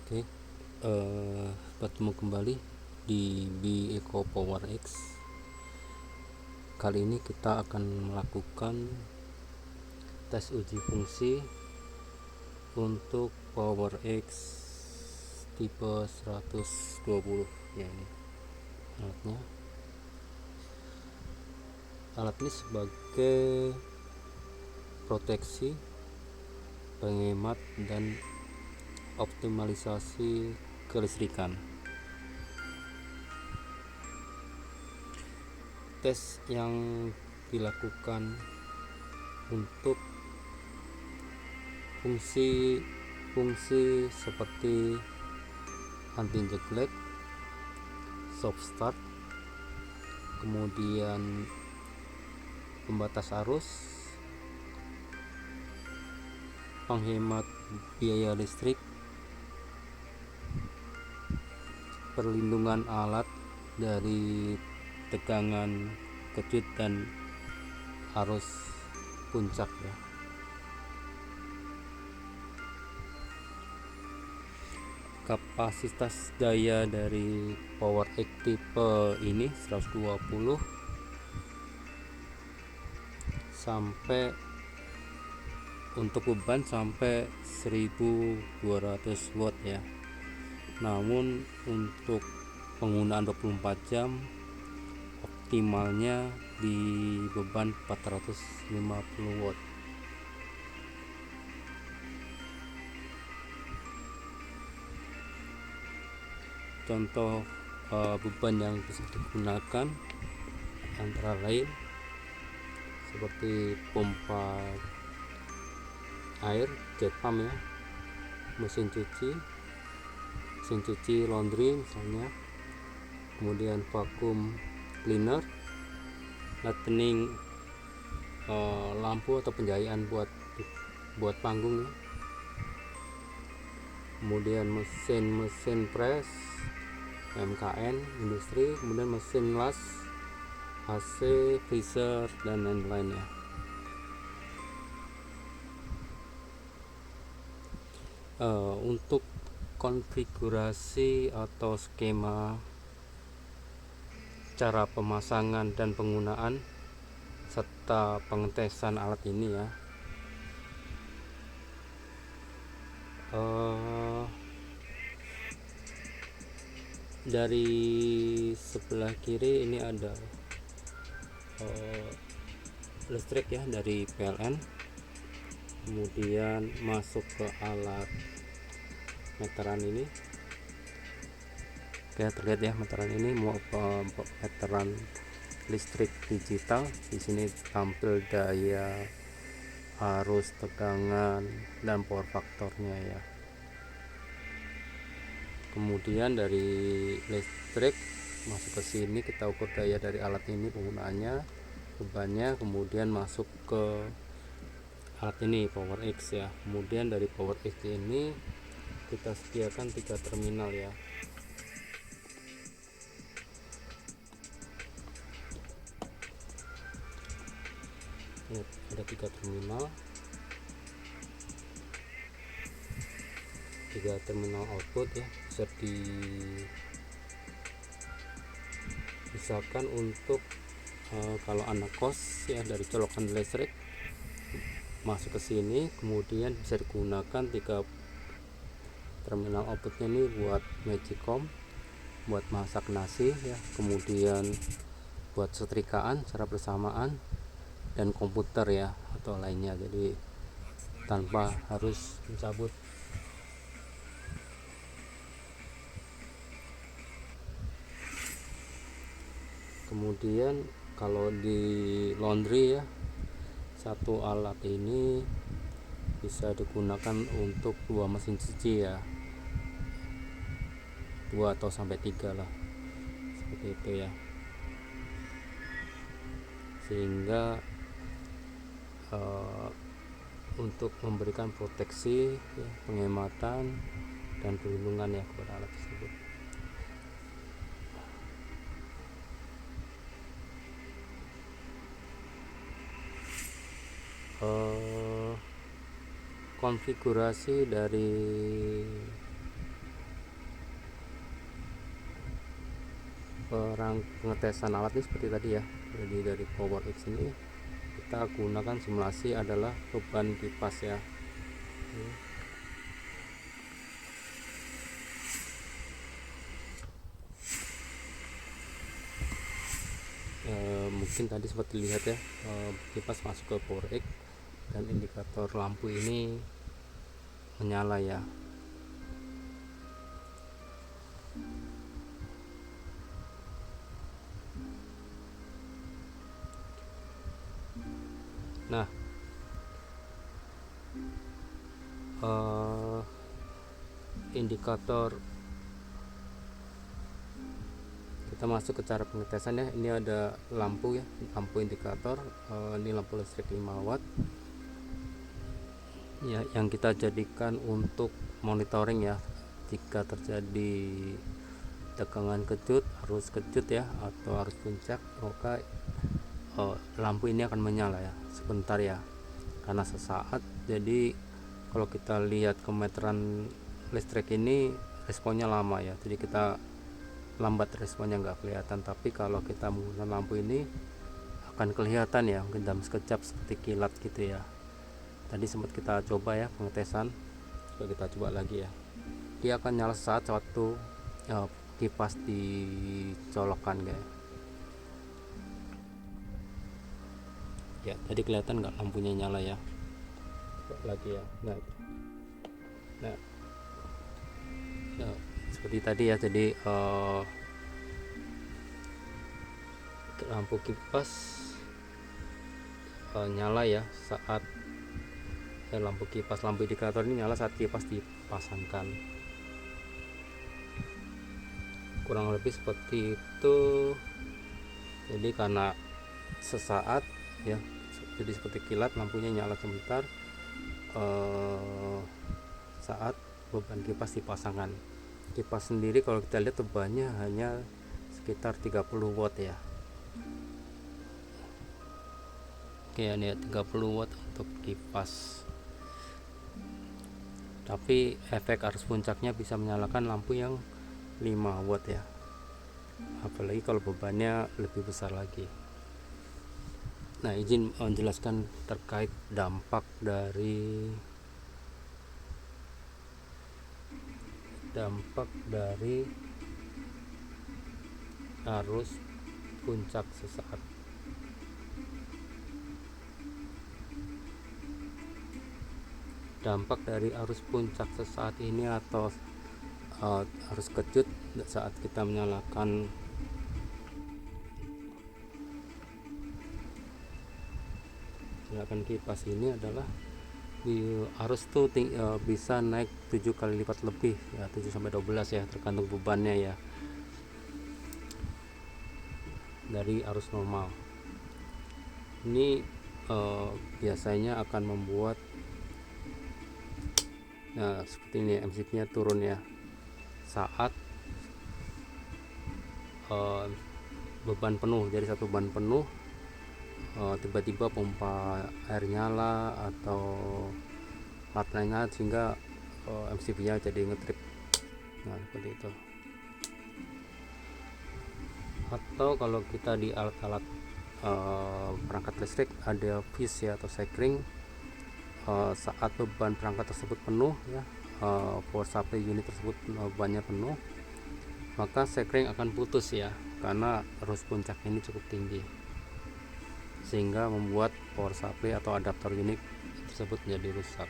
Oke, bertemu kembali di Eco Power X. Kali ini kita akan melakukan tes uji fungsi untuk Power X tipe 120 ya. Ini alatnya. Alat ini sebagai proteksi, penghemat, dan optimalisasi kelistrikan. Tes yang dilakukan untuk fungsi seperti anti jeglek, soft start, kemudian pembatas arus, penghemat biaya listrik, perlindungan alat dari tegangan kejut dan arus puncak ya. Kapasitas daya dari Power X tipe ini 120 sampai untuk beban sampai 1200 watt ya. Namun untuk penggunaan 24 jam optimalnya di beban 450 watt. Contoh beban yang bisa digunakan antara lain seperti pompa air, jet pump ya, mesin cuci laundry misalnya, kemudian vacuum cleaner, lightning, lampu atau penjahit buat panggung ya. Kemudian mesin press MKN industri, kemudian mesin las, AC, freezer, dan lain-lain ya. Untuk konfigurasi atau skema cara pemasangan dan penggunaan serta pengetesan alat ini ya, dari sebelah kiri ini ada listrik ya dari PLN, kemudian masuk ke alat meteran ini. Oke, terlihat ya meteran ini mau meteran listrik digital. Di sini tampil daya, arus, tegangan, dan power faktornya ya. Kemudian dari listrik masuk ke sini, kita ukur daya dari alat ini, penggunaannya, bebannya, kemudian masuk ke alat ini Power X ya. Kemudian dari Power X ini kita sediakan 3 terminal ya. Ada 3 terminal, 3 terminal output ya. Bisa misalkan untuk kalau anak kos ya, dari colokan listrik masuk ke sini, kemudian bisa digunakan 3 terminal outputnya ini buat magicom, buat masak nasi ya, kemudian buat setrikaan secara bersamaan, dan komputer ya atau lainnya, jadi tanpa harus mencabut. Kemudian kalau di laundry ya, satu alat ini bisa digunakan untuk 2 mesin cuci ya, 2 atau sampai 3 lah, seperti itu ya, sehingga untuk memberikan proteksi ya, penghematan dan perlindungan ya kepada alat tersebut. Konfigurasi dari pengetesan alat ini seperti tadi ya. Jadi dari PowerX ini kita gunakan simulasi adalah beban kipas ya. Mungkin tadi sempat dilihat ya, kipas masuk ke PowerX dan indikator lampu ini menyala ya. Nah, indikator, kita masuk ke cara pengetesan ya. Ini ada lampu ya, lampu indikator. Ini lampu listrik 5 watt ya, yang kita jadikan untuk monitoring ya. Jika terjadi tegangan kejut, arus kejut ya, atau arus puncak, maka lampu ini akan menyala ya sebentar ya, karena sesaat. Jadi kalau kita lihat kemeteran listrik ini responnya lama ya, jadi kita lambat responnya, nggak kelihatan. Tapi kalau kita menggunakan lampu ini akan kelihatan ya, mungkin dalam sekejap seperti kilat gitu ya. Tadi sempat kita coba ya pengetesan, coba kita coba lagi ya. Dia akan nyala saat waktu kipas dicolokkan guys. Ya, tadi kelihatan nggak lampunya nyala ya. Coba lagi ya. Nah ya, seperti tadi ya. Jadi lampu kipas nyala ya saat lampu indikator ini nyala saat kipas dipasangkan. Kurang lebih seperti itu. Jadi karena sesaat ya, jadi seperti kilat, lampunya nyala sebentar saat beban kipas dipasangkan. Kipas sendiri kalau kita lihat bebannya hanya sekitar 30 watt ya. Oke, ini 30 watt untuk kipas. Tapi efek arus puncaknya bisa menyalakan lampu yang 5 watt ya. Apalagi kalau bebannya lebih besar lagi. Nah, izin menjelaskan terkait dampak dari arus puncak sesaat. Dampak dari arus puncak sesaat ini atau arus kejut saat kita menyalakan kipas ini adalah arus tuh bisa naik 7 kali lipat lebih ya, 7 sampai 12 ya, tergantung bebannya ya, dari arus normal. Ini biasanya akan membuat seperti ini, MCP nya turun ya saat beban penuh. Jadi satu beban penuh tiba-tiba pompa air nyala atau alat nyala, sehingga MCP nya jadi ngetrip. Nah, seperti itu. Atau kalau kita di alat-alat perangkat listrik ada fuse ya, atau sekring. Saat beban perangkat tersebut penuh ya, power supply unit tersebut bebannya penuh, maka sekring akan putus ya, karena arus puncak ini cukup tinggi, sehingga membuat power supply atau adaptor unit tersebut menjadi rusak.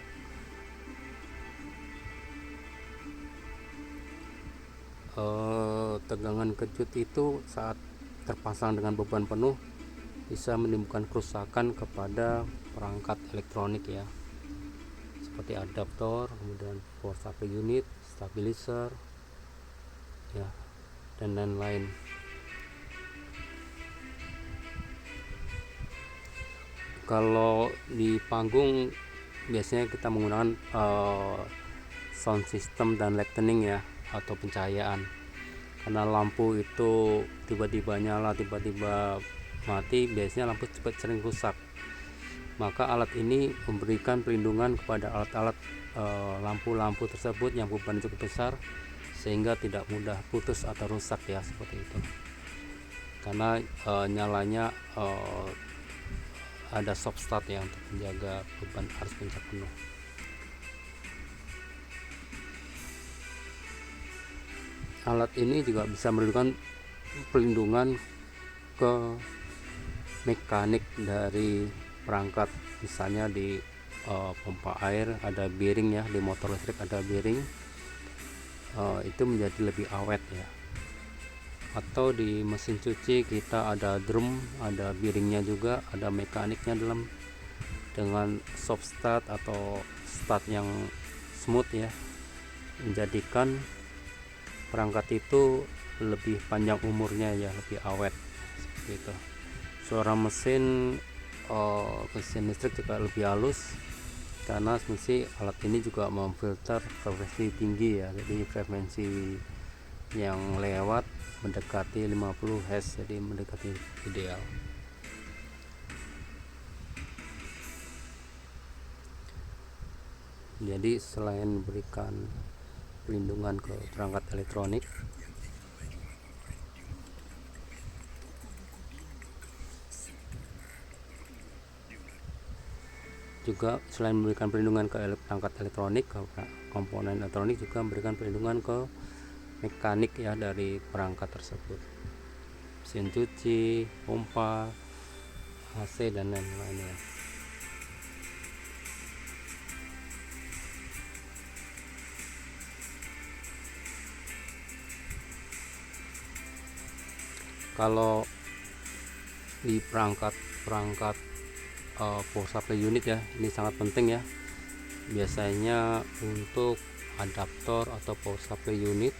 Tegangan kejut itu saat terpasang dengan beban penuh bisa menimbulkan kerusakan kepada perangkat elektronik ya, seperti adaptor, kemudian power supply unit, stabilizer ya, dan lain-lain. Kalau di panggung biasanya kita menggunakan sound system dan lightning ya, atau pencahayaan. Karena lampu itu tiba-tiba nyala, tiba-tiba mati, biasanya lampu cepat sering rusak. Maka alat ini memberikan perlindungan kepada alat-alat lampu-lampu tersebut yang beban cukup besar, sehingga tidak mudah putus atau rusak ya, seperti itu. karena nyalanya ada soft start ya untuk menjaga beban arus puncak penuh. Alat ini juga bisa memberikan pelindungan ke mekanik dari perangkat, misalnya di pompa air ada bearing ya, di motor listrik ada bearing, itu menjadi lebih awet ya. Atau di mesin cuci kita ada drum, ada bearingnya juga, ada mekaniknya dalam, dengan soft start atau start yang smooth ya, menjadikan perangkat itu lebih panjang umurnya ya, lebih awet seperti itu. Suara mesin listrik juga lebih halus karena fungsi alat ini juga memfilter frekuensi tinggi ya, jadi frekuensi yang lewat mendekati 50 Hz, jadi mendekati ideal. Jadi selain memberikan pelindungan ke perangkat elektronik, juga selain memberikan perlindungan ke perangkat elektronik, ke komponen elektronik, juga memberikan perlindungan ke mekanik ya dari perangkat tersebut, mesin cuci, pompa, AC dan lain-lainnya. Kalau di perangkat power supply unit ya, ini sangat penting ya, biasanya untuk adaptor atau power supply unit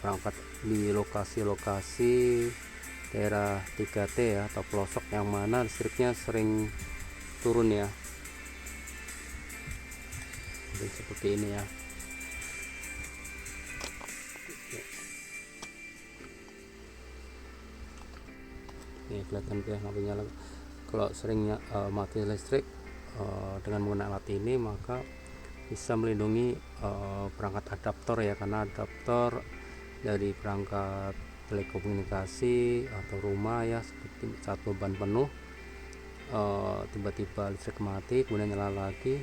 perangkat di lokasi-lokasi daerah 3T ya, atau pelosok yang mana listriknya sering turun ya, jadi seperti ini ya. Ini kelihatan ya lampu nyala. Kalau seringnya mati listrik dengan menggunakan alat ini, maka bisa melindungi perangkat adaptor ya, karena adaptor dari perangkat telekomunikasi atau rumah ya, seperti saat beban penuh tiba-tiba listrik mati kemudian nyala lagi,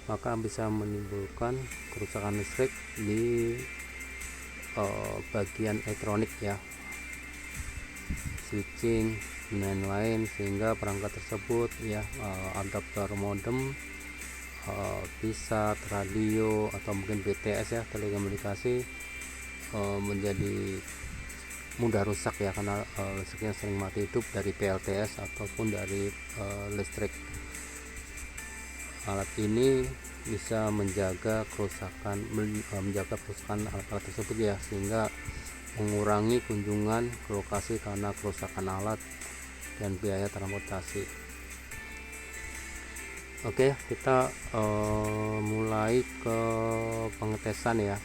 maka bisa menimbulkan kerusakan listrik di bagian elektronik ya, switching dan lain-lain, sehingga perangkat tersebut ya, adaptor modem, PISAT, radio, atau mungkin BTS ya, telekomunikasi, menjadi mudah rusak ya, karena listriknya sering mati hidup dari PLTS ataupun dari listrik. Alat ini bisa menjaga kerusakan alat-alat tersebut ya, sehingga mengurangi kunjungan ke lokasi karena kerusakan alat dan biaya transportasi. Oke, kita mulai ke pengetesan ya.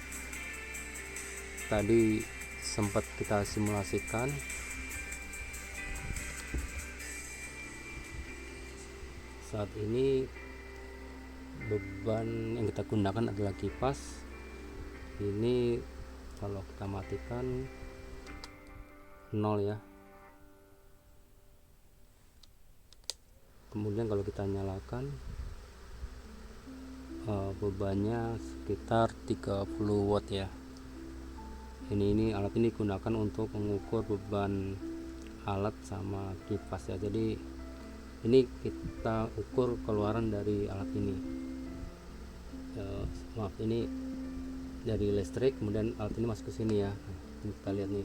Tadi sempat kita simulasikan. Saat ini beban yang kita gunakan adalah kipas. Ini kalau kita matikan 0 ya, kemudian kalau kita nyalakan bebannya sekitar 30 watt ya. Ini alat ini digunakan untuk mengukur beban alat sama kipas ya, jadi ini kita ukur keluaran dari alat ini ini dari listrik, kemudian alat ini masuk ke sini ya. Kita lihat nih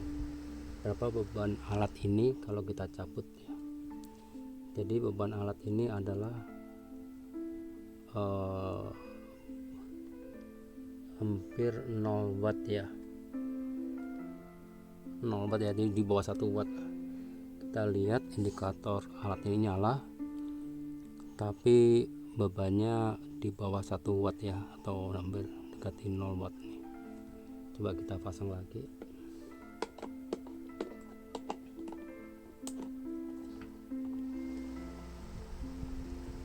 berapa beban alat ini kalau kita cabut ya. Jadi beban alat ini adalah hampir 0 watt ya, 0 watt ya, jadi di bawah 1 watt. Kita lihat indikator alat ini nyala, tapi bebannya di bawah 1 watt ya, atau hampir dekati 0 watt nih. Coba kita pasang lagi.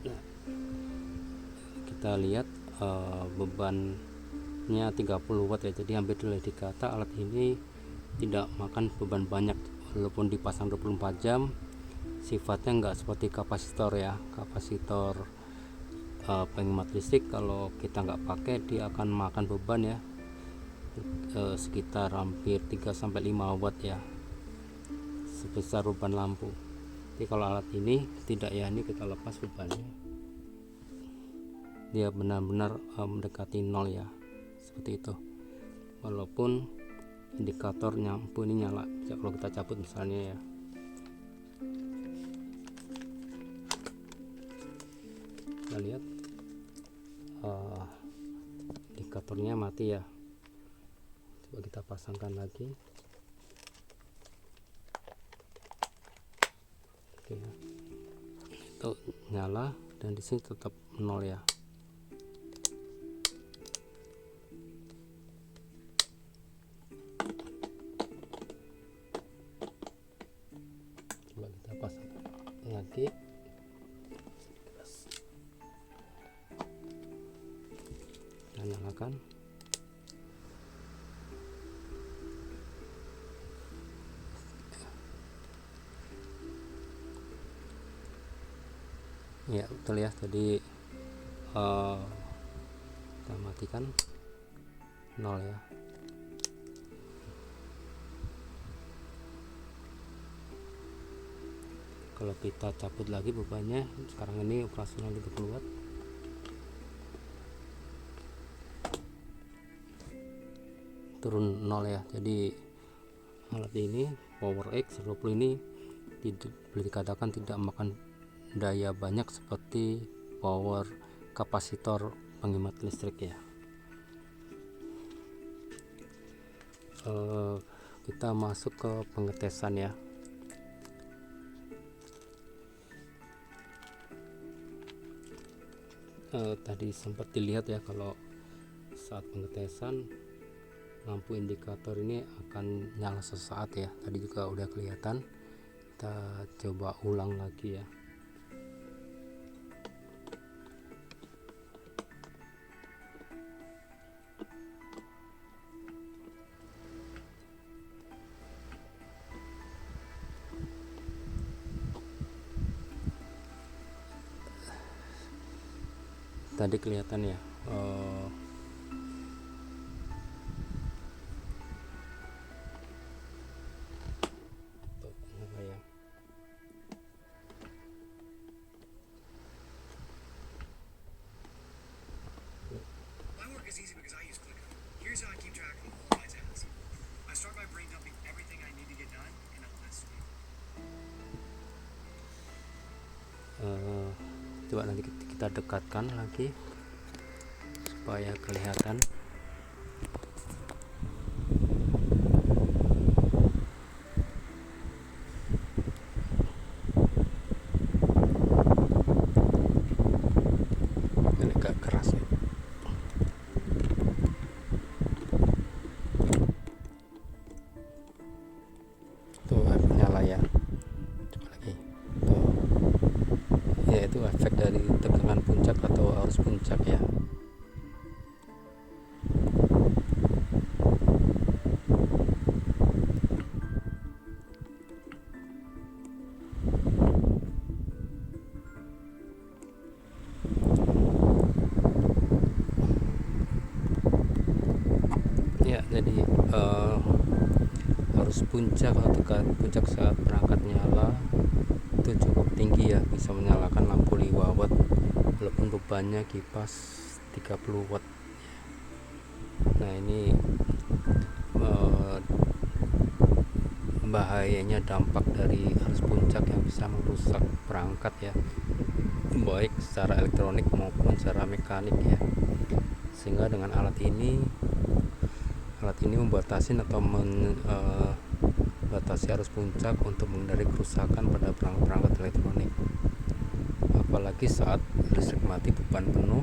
Nah, kita lihat bebannya 30 watt ya, jadi hampir boleh dikata alat ini tidak makan beban banyak. Walaupun dipasang 24 jam, sifatnya nggak seperti kapasitor ya. Kapasitor penghemat listrik kalau kita nggak pakai dia akan makan beban ya, sekitar hampir 3-5 watt ya, sebesar beban lampu. Jadi kalau alat ini tidak ya, ini kita lepas bebannya, dia benar-benar mendekati nol ya, seperti itu. Walaupun indikator lampu ini nyala, kalau kita cabut misalnya ya, kita lihat indikatornya mati ya. Coba kita pasangkan lagi. Oke ya, itu nyala dan di sini tetap nol ya. Coba kita pasang lagi. Kita nyalakan. Ya betul ya, tadi kita matikan nol ya. Kalau kita cabut lagi bebannya, sekarang ini operasional 30 watt, turun nol ya. Jadi alat ini Power X 20 ini boleh dikatakan tidak makan daya banyak seperti power kapasitor penghemat listrik ya. Kita masuk ke pengetesan ya. Tadi sempat dilihat ya, kalau saat pengetesan lampu indikator ini akan nyala sesaat ya, tadi juga udah kelihatan. Kita coba ulang lagi ya. Tadi kelihatan ya, apa ya, My work is easy because I use ClickUp. Here's how I keep track of all my tasks. I start by brain dumping everything I need to get done in a list. Coba nanti kita dekatkan lagi supaya kelihatan. Ini agak keras ya. Tuh nyala ya. Coba lagi. Tuh. Ya, itu efek dari tegangan puncak atau arus puncak ya. Ya, jadi arus puncak atau tegangan puncak saat perangkat nyala itu cukup tinggi ya, bisa menyalakan lampu 5 watt walaupun bebannya kipas 30 watt. Nah, ini bahayanya dampak dari arus puncak yang bisa merusak perangkat ya, baik secara elektronik maupun secara mekanik ya. Sehingga dengan alat ini membatasi atau membatasi arus puncak untuk menghindari kerusakan pada perangkat elektronik. Apalagi saat listrik mati beban penuh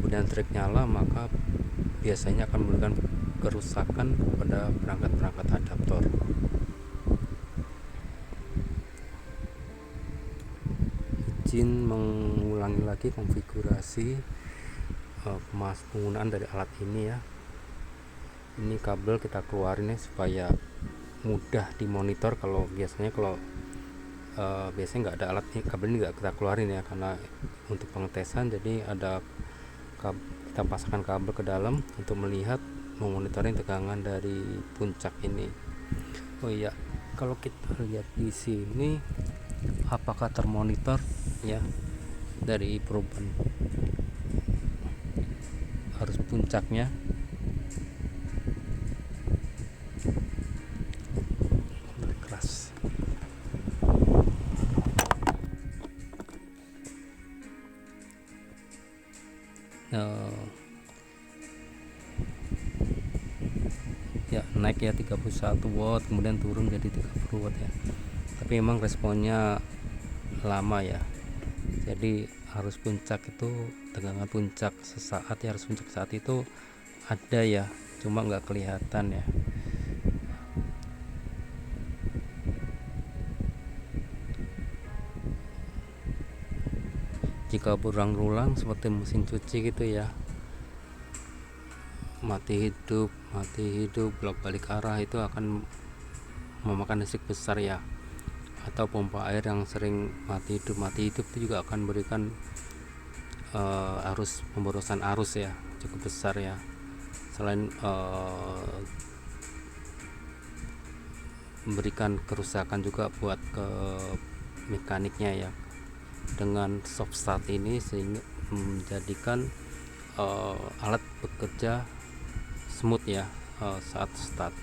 kemudian trik nyala, maka biasanya akan menimbulkan kerusakan pada perangkat-perangkat adaptor. Izin mengulangi lagi konfigurasi penggunaan dari alat ini ya. Ini kabel kita keluarin ya supaya mudah dimonitor. Kalau biasanya biasanya nggak ada alat ini, kabel ini nggak kita keluarin ya, karena untuk pengetesan. Jadi kita pasangkan kabel ke dalam untuk melihat, memonitoring tegangan dari puncak ini. Oh iya, kalau kita lihat di sini apakah termonitor ya dari perubahan arus puncaknya. Keras. Ya naik ya 31 watt, kemudian turun jadi 30 watt ya, tapi memang responnya lama ya. Jadi arus puncak itu, tegangan puncak sesaat ya, arus puncak saat itu ada ya, cuma nggak kelihatan ya. Jika berulang-ulang seperti mesin cuci gitu ya, mati hidup bolak-balik arah, itu akan memakan listrik besar ya. Atau pompa air yang sering mati hidup itu juga akan memberikan pemborosan arus ya, cukup besar ya. Selain memberikan kerusakan juga buat ke mekaniknya ya, dengan soft start ini, sehingga menjadikan alat bekerja smooth ya saat start,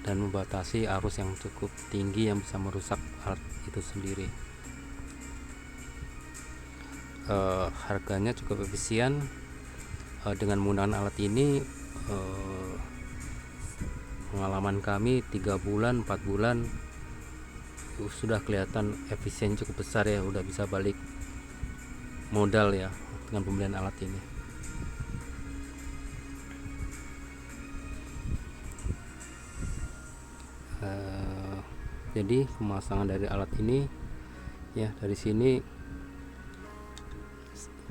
dan membatasi arus yang cukup tinggi yang bisa merusak alat itu sendiri. Harganya cukup efisien. Dengan menggunakan alat ini, pengalaman kami 3 bulan 4 bulan sudah kelihatan efisien cukup besar ya, udah bisa balik modal ya dengan pembelian alat ini. Jadi pemasangan dari alat ini ya, dari sini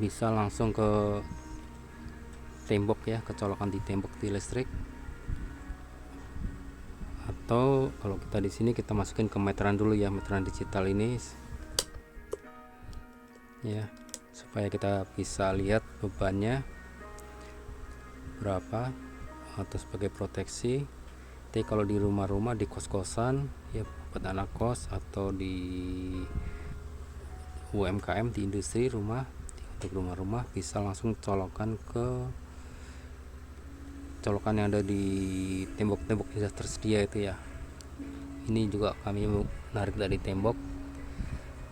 bisa langsung ke tembok ya, kecolokan di tembok di listrik. Atau kalau kita di sini kita masukin ke meteran dulu ya, meteran digital ini ya, supaya kita bisa lihat bebannya berapa, atau sebagai proteksi. Tapi kalau di rumah-rumah, di kos-kosan ya, buat anak kos atau di UMKM, di industri rumah, untuk rumah-rumah bisa langsung colokan yang ada di tembok-tembok yang sudah tersedia itu ya. Ini juga kami menarik dari tembok,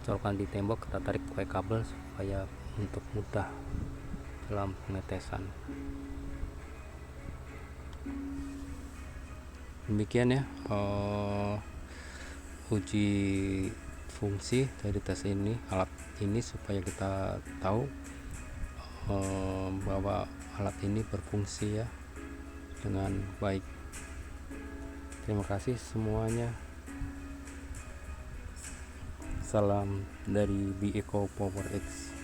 colokan di tembok, kita tarik pakai kabel supaya untuk mudah dalam pengetesan. Demikian ya uji fungsi dari tes ini, alat ini, supaya kita tahu bahwa alat ini berfungsi ya dengan baik. Terima kasih semuanya. Salam dari BECO Power X.